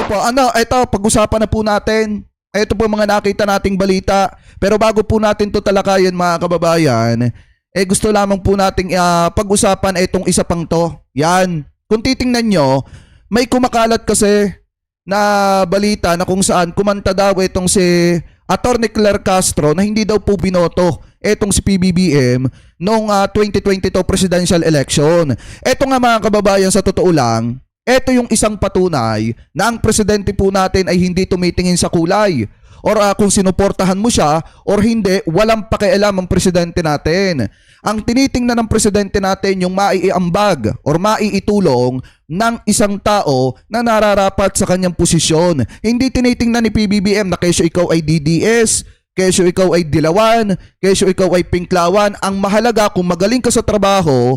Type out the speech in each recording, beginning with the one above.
po, ito, pag-usapan na po natin. Ito po mga nakita nating balita. Pero bago po natin to talakayan mga kababayan, gusto lamang po nating pag-usapan itong isa pang to. Yan. Kung titingnan nyo, may kumakalat kasi na balita na kung saan kumanta daw itong si Atty. Claire Castro na hindi daw po binoto itong si PBBM noong 2022 presidential election. Ito nga mga kababayan, sa totoo lang, ito yung isang patunay na ang presidente po natin ay hindi tumitingin sa kulay or kung sinuportahan mo siya or hindi, walang pakialam ang presidente natin. Ang tinitingnan ng presidente natin yung maiiambag or maiitulong ng isang tao na nararapat sa kanyang posisyon. Hindi tinitingnan ni PBBM na kesyo ikaw ay DDS, kesyo ikaw ay dilawan, kesyo ikaw ay pinklawan. Ang mahalaga kung magaling ka sa trabaho,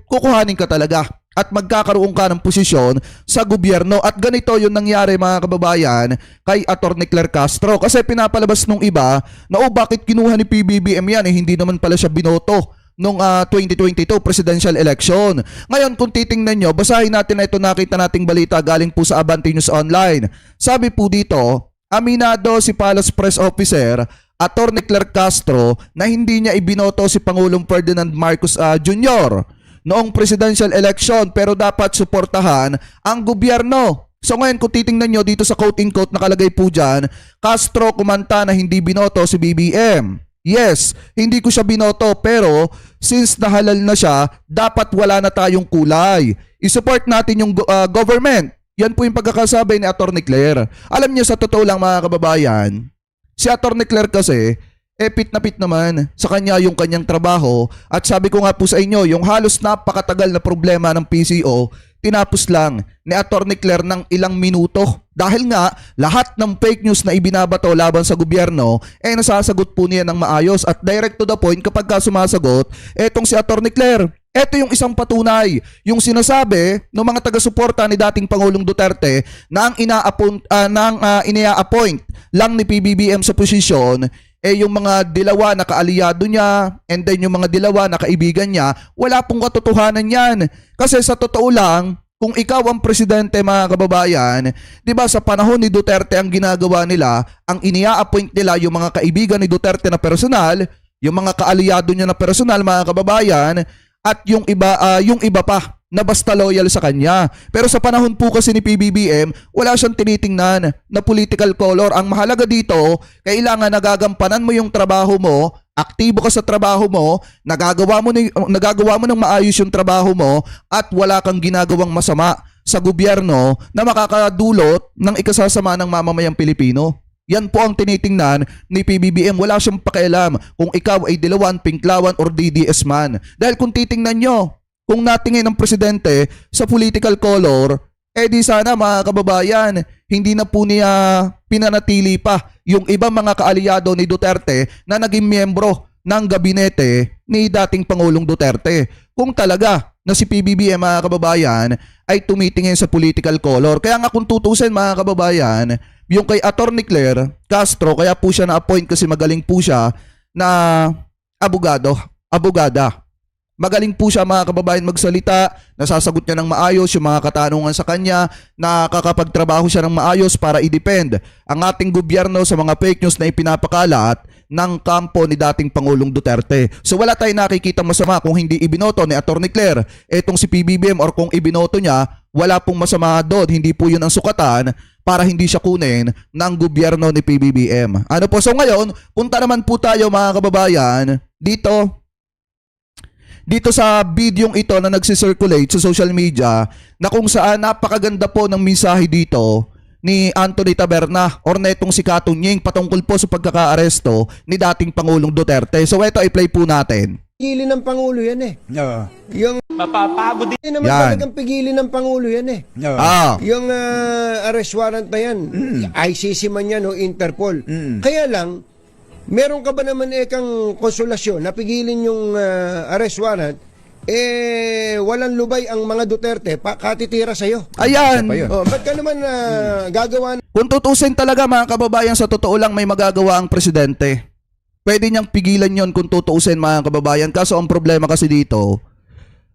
kukuhanin ka talaga at magkakaroon ka ng posisyon sa gobyerno. At ganito yung nangyari mga kababayan kay Atty. Claire Castro. Kasi pinapalabas nung iba na bakit kinuha ni PBBM yan, hindi naman pala siya binoto nung 2022 presidential election. Ngayon kung titingnan nyo, basahin natin na ito, nakita nating balita galing po sa Abante News Online. Sabi po dito, aminado si Palace Press Officer Atty. Claire Castro na hindi niya ibinoto si Pangulong Ferdinand Marcos Jr. noong presidential election pero dapat suportahan ang gobyerno. So ngayon kung titingnan nyo dito sa quote-in-quote nakalagay po dyan, Castro kumanta na hindi binoto si BBM. Yes, hindi ko siya binoto pero since nahalal na siya, dapat wala na tayong kulay. I-support natin yung government. Yan po yung pagkakasabi ni Atty. Claire. Alam niyo sa totoo lang mga kababayan, si Atty. Claire kasi pit na pit naman sa kanya yung kanyang trabaho. At sabi ko nga po sa inyo, yung halos napakatagal na problema ng PCO, tinapos lang ni Atty. Claire ng ilang minuto. Dahil nga, lahat ng fake news na ibinabato laban sa gobyerno, nasasagot po niya ng maayos. At direct to the point, kapag ka sumasagot, etong si Atty. Claire. Ito yung isang patunay, yung sinasabi ng mga taga-suporta ni dating Pangulong Duterte na ang ina-appoint lang ni PBBM sa posisyon, yung mga dilawa na kaaliyado niya and then yung mga dilawa na kaibigan niya, wala pong katotohanan yan. Kasi sa totoo lang, kung ikaw ang presidente mga kababayan, di ba sa panahon ni Duterte ang ginagawa nila, ang inia-appoint nila yung mga kaibigan ni Duterte na personal, yung mga kaaliyado niya na personal mga kababayan, at yung iba pa na basta loyal sa kanya. Pero sa panahon po kasi ni PBBM, wala siyang tinitingnan na political color. Ang mahalaga dito, kailangan nagagampanan mo yung trabaho mo, aktibo ka sa trabaho mo, nagagawa mo ng maayos yung trabaho mo, at wala kang ginagawang masama sa gobyerno na makakadulot ng ikasasama ng mamamayang Pilipino. Yan po ang tinitingnan ni PBBM. Wala siyang pakialam kung ikaw ay dilawan, pinklawan, or DDS man. Dahil kung titingnan nyo, kung natingin ng presidente sa political color, di sana mga kababayan, hindi na po niya pinanatili pa yung ibang mga kaalyado ni Duterte na naging miyembro ng gabinete ni dating Pangulong Duterte. Kung talaga na si PBBM mga kababayan ay tumitingin sa political color. Kaya nga kung tutusin mga kababayan, yung kay Atty. Claire Castro, kaya po siya na-appoint kasi magaling po siya na abogada. Magaling po siya mga kababayan magsalita, nasasagot niya ng maayos yung mga katanungan sa kanya, nakakapagtrabaho siya ng maayos para i-defend ang ating gobyerno sa mga fake news na ipinapakalat ng kampo ni dating Pangulong Duterte. So wala tayong nakikita masama kung hindi ibinoto ni Atty. Claire etong si PBBM, or kung ibinoto niya, wala pong masama doon. Hindi po yun ang sukatan para hindi siya kunin ng gobyerno ni PBBM. Ano po? So ngayon, punta naman po tayo mga kababayan dito sa videong ito na nagsisirculate sa social media, na kung saan napakaganda po ng mensahe dito ni Anthony Taberna or netong si Katunying patungkol po sa pagkakaaresto ni dating Pangulong Duterte. So ito, i-play po natin. Pigilin ng Pangulo yan eh. Yung Mapapagod din. hindi naman talagang pigilin ng Pangulo yan eh. Yung arrest warrant na yan, ICC man yan o Interpol. Kaya lang, meron ka ba naman kang konsolasyon na pigilin yung arrest warrant, walang lubay ang mga Duterte, katitira sa'yo. Ayan. Ba't ka naman gagawa Kung tutusin talaga mga kababayan, sa totoo lang may magagawa ang presidente. Pwede niyang pigilan yon kung tutusin mga kababayan. Kaso ang problema kasi dito,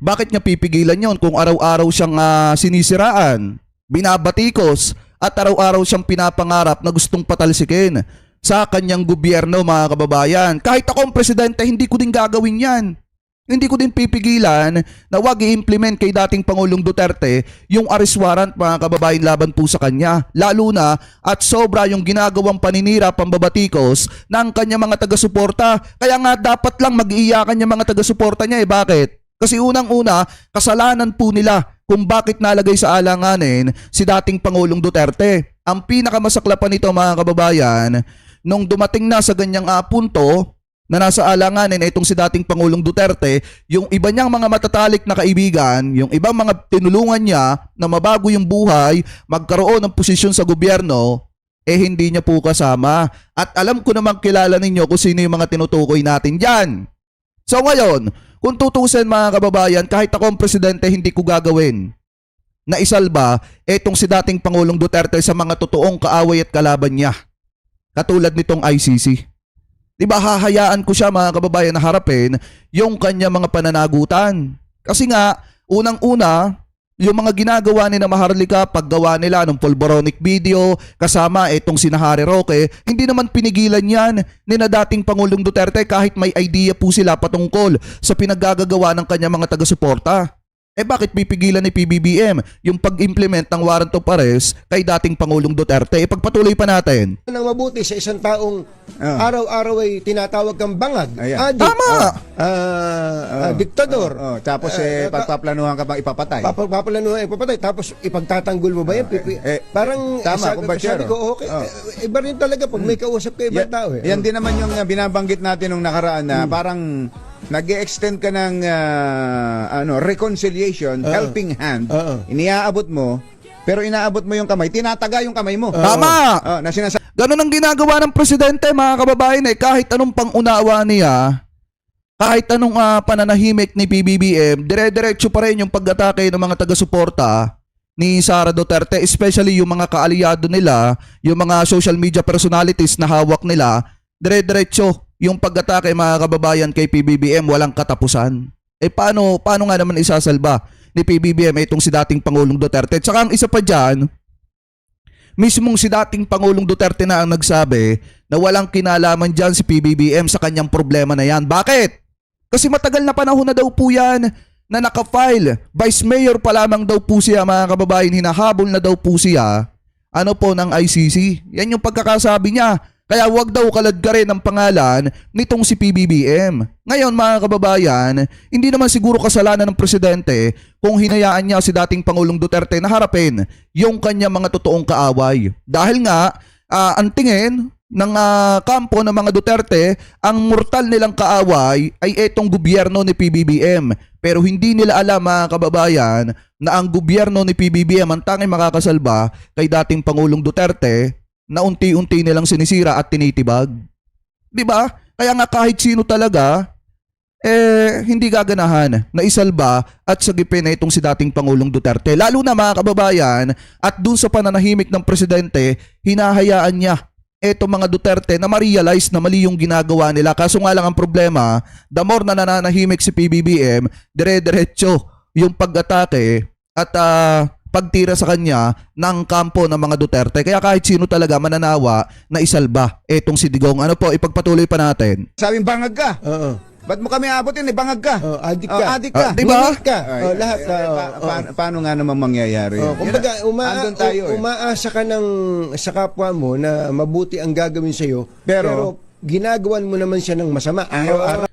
bakit niya pipigilan yon kung araw-araw siyang sinisiraan, binabatikos, at araw-araw siyang pinapangarap na gustong patalsikin sa kanyang gobyerno, mga kababayan. Kahit ako ang presidente, hindi ko din gagawin yan. Hindi ko din pipigilan na wag i-implement kay dating Pangulong Duterte yung arrest warrant, mga kababayan, laban po sa kanya. Lalo na at sobra yung ginagawang paninira, pambabatikos ng kanyang mga taga-suporta. Kaya nga dapat lang mag-iiyakan yung mga taga-suporta niya. Bakit? Kasi unang-una, kasalanan po nila kung bakit nalagay sa alanganin si dating Pangulong Duterte. Ang pinakamasaklap pa nito, mga kababayan, nung dumating na sa ganyang punto na nasa alanganin itong si dating Pangulong Duterte, yung iba niyang mga matatalik na kaibigan, yung ibang mga tinulungan niya na mabago yung buhay, magkaroon ng posisyon sa gobyerno, hindi niya po kasama. At alam ko namang kilala ninyo kung sino yung mga tinutukoy natin dyan. So ngayon, kung tutusin, mga kababayan, kahit ako ang presidente, hindi ko gagawin na isalba itong si dating Pangulong Duterte sa mga totoong kaaway at kalaban niya. Katulad nitong ICC. Diba, hahayaan ko siya, mga kababayan, na harapin yung kanya mga pananagutan. Kasi nga, unang-una, yung mga ginagawa ni na Maharlika, paggawa nila ng polboronic video, kasama itong si Harry Roque, hindi naman pinigilan yan ni na dating Pangulong Duterte kahit may idea po sila patungkol sa pinaggagawa ng kanya mga taga-suporta. Bakit pipigilan ni PBBM yung pag-implement ng warrant of arrest kay dating Pangulong Duterte? Pagpatuloy pa natin. Nang mabuti sa isang taong araw-araw ay tinatawag kang bangag, adik, Tama! diktador. Tapos pagpaplanuhan ka bang ipapatay? Paplanuhan ipapatay, tapos ipagtatanggol mo ba yan? Parang tama, sabi ko, okay, iba rin talaga pag may kausap ka ibang tao. Yan din naman yung binabanggit natin nung nakaraan na parang nag-extend ka ng reconciliation, helping hand, iniaabot mo, pero inaabot mo yung kamay, tinataga yung kamay mo. Tama! Ganun ang ginagawa ng presidente, mga kababayan. Kahit anong pangunawa niya, kahit anong pananahimik ni PBBM, dire-diretso pa rin yung pag-atake ng mga taga-suporta ni Sara Duterte, especially yung mga kaalyado nila, yung mga social media personalities na hawak nila, dire-diretso yung pag-atake, mga kababayan, kay PBBM, walang katapusan. Paano nga naman isasalba ni PBBM itong si dating Pangulong Duterte? Tsaka ang isa pa dyan, mismong si dating Pangulong Duterte na ang nagsabi na walang kinalaman dyan si PBBM sa kanyang problema na yan. Bakit? Kasi matagal na panahon na daw po yan na nakafile. Vice Mayor pa lamang daw po siya, mga kababayan, hinahabol na daw po siya ng ICC. Yan yung pagkakasabi niya. Kaya wag daw kaladkarin ang pangalan nitong si PBBM. Ngayon, mga kababayan, hindi naman siguro kasalanan ng presidente kung hinayaan niya si dating Pangulong Duterte na harapin yung kanya mga totoong kaaway. Dahil nga, ang tingin ng kampo ng mga Duterte, ang mortal nilang kaaway ay itong gobyerno ni PBBM. Pero hindi nila alam, mga kababayan, na ang gobyerno ni PBBM ang tanging makakasalba kay dating Pangulong Duterte na unti-unti nilang sinisira at tinitibag. Diba? Kaya nga kahit sino talaga, hindi gaganahan na isalba at sagipin na itong si dating Pangulong Duterte. Lalo na, mga kababayan, at dun sa pananahimik ng presidente, hinahayaan niya itong mga Duterte na ma-realize na mali yung ginagawa nila. Kaso nga lang ang problema, the more na nananahimik si PBBM, dire-diretso yung pag-atake at pagtira sa kanya ng kampo ng mga Duterte. Kaya kahit sino talaga mananawa na isalba etong si Digong. Ipagpatuloy pa natin. Sabing bangag ka. Ba't mo kami abutin? Bangag ka. Adik ka. Adik ka. Diba? Ngunit ka. Lahat. Paano nga naman mangyayari? Kumbaga, andun tayo, umaasa ka sa kapwa mo na mabuti ang gagawin sa'yo, pero ginagawan mo naman siya ng masama.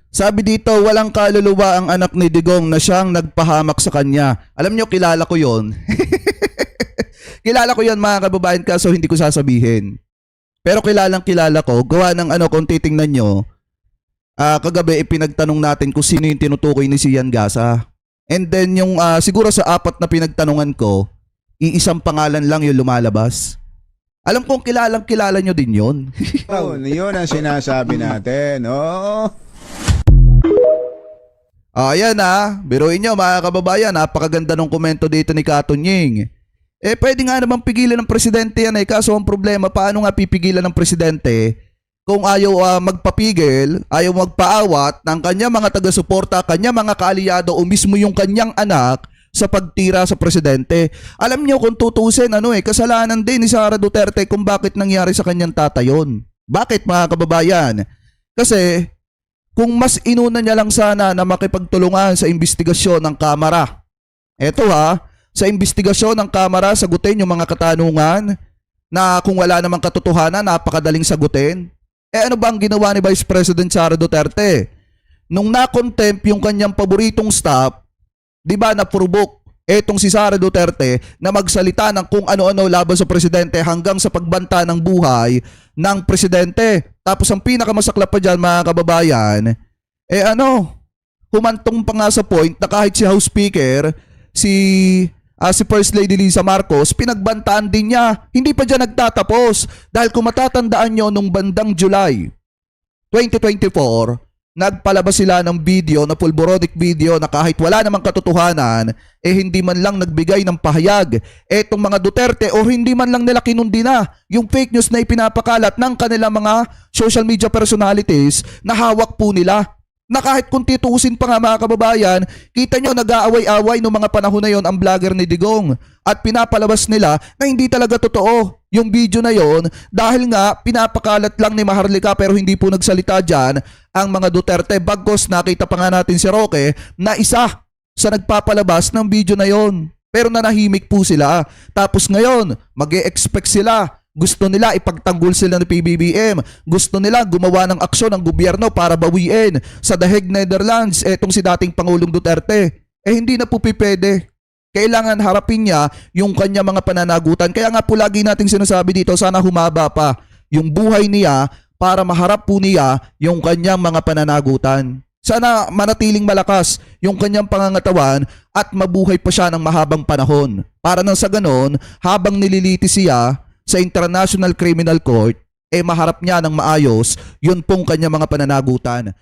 Sabi dito, walang kaluluwa ang anak ni Digong na siyang nagpahamak sa kanya. Alam nyo, kilala ko yon. Kilala ko yon, mga kababayan, kaso hindi ko sasabihin. Pero kilala ko, gawa ng kung titingnan nyo, kagabi ipinagtanong natin kung sino yung tinutukoy ni Sian Gasa. And then yung siguro sa 4 na pinagtanungan ko, iisang pangalan lang yung lumalabas. Alam kong kilala nyo din yun. Yun ang sinasabi natin. Ayan biruin nyo, mga kababayan, napakaganda ng komento dito ni Katunying. Pwede nga naman pigilan ng presidente yan kaso ang problema, paano nga pipigilan ng presidente kung ayaw magpapigil, ayaw magpaawat ng kanya mga taga-suporta, kanya mga kaalyado o mismo yung kanyang anak sa pagtira sa presidente. Alam niyo kung tutusin, kasalanan din ni Sara Duterte kung bakit nangyari sa kanyang tatay yun. Bakit mga kababayan? Kasi kung mas inuna niya lang sana na makipagtulungan sa investigasyon ng Kamara. Eto sa investigasyon ng Kamara, sagutin yung mga katanungan na kung wala namang katotohanan, napakadaling sagutin. Ano ba ang ginawa ni Vice President Sara Duterte? Nung na-contempt yung kanyang paboritong staff, di ba na-provoke etong si Sara Duterte na magsalita ng kung ano-ano laban sa presidente hanggang sa pagbanta ng buhay ng presidente. Tapos ang pinakamasaklap pa dyan mga kababayan, humantong pa nga sa point na kahit si House Speaker, si First Lady Lisa Marcos, pinagbantaan din niya. Hindi pa dyan nagtatapos. Dahil kung matatandaan nyo nung bandang July 2024, nagpalabas sila ng video, na pulboronic video na kahit wala namang katotohanan, hindi man lang nagbigay ng pahayag etong mga Duterte o hindi man lang nila kinundi na yung fake news na ipinapakalat ng kanilang mga social media personalities na hawak po nila. Na kahit kung tituusin pa nga mga kababayan, kita nyo nag-aaway-away noong mga panahon na yon ang vlogger ni Digong at pinapalabas nila na hindi talaga totoo yung video na yon dahil nga pinapakalat lang ni Maharlika pero hindi po nagsalita dyan ang mga Duterte. Bagkos nakita pa nga natin si Roque na isa sa nagpapalabas ng video na yon. Pero nanahimik po sila. Tapos ngayon, mag-e-expect sila. Gusto nila ipagtanggol sila ng PBBM. Gusto nila gumawa ng aksyon ng gobyerno para bawiin sa The Hague, Netherlands etong si dating Pangulong Duterte. Hindi na po pipede. Kailangan harapin niya yung kanya mga pananagutan. Kaya nga po lagi nating sinasabi dito, sana humaba pa yung buhay niya para maharap po niya yung kanyang mga pananagutan. Sana manatiling malakas yung kanyang pangangatawan at mabuhay pa siya ng mahabang panahon. Para nang sa ganon, habang nililitis siya sa International Criminal Court, maharap niya ng maayos yun pong kanyang mga pananagutan.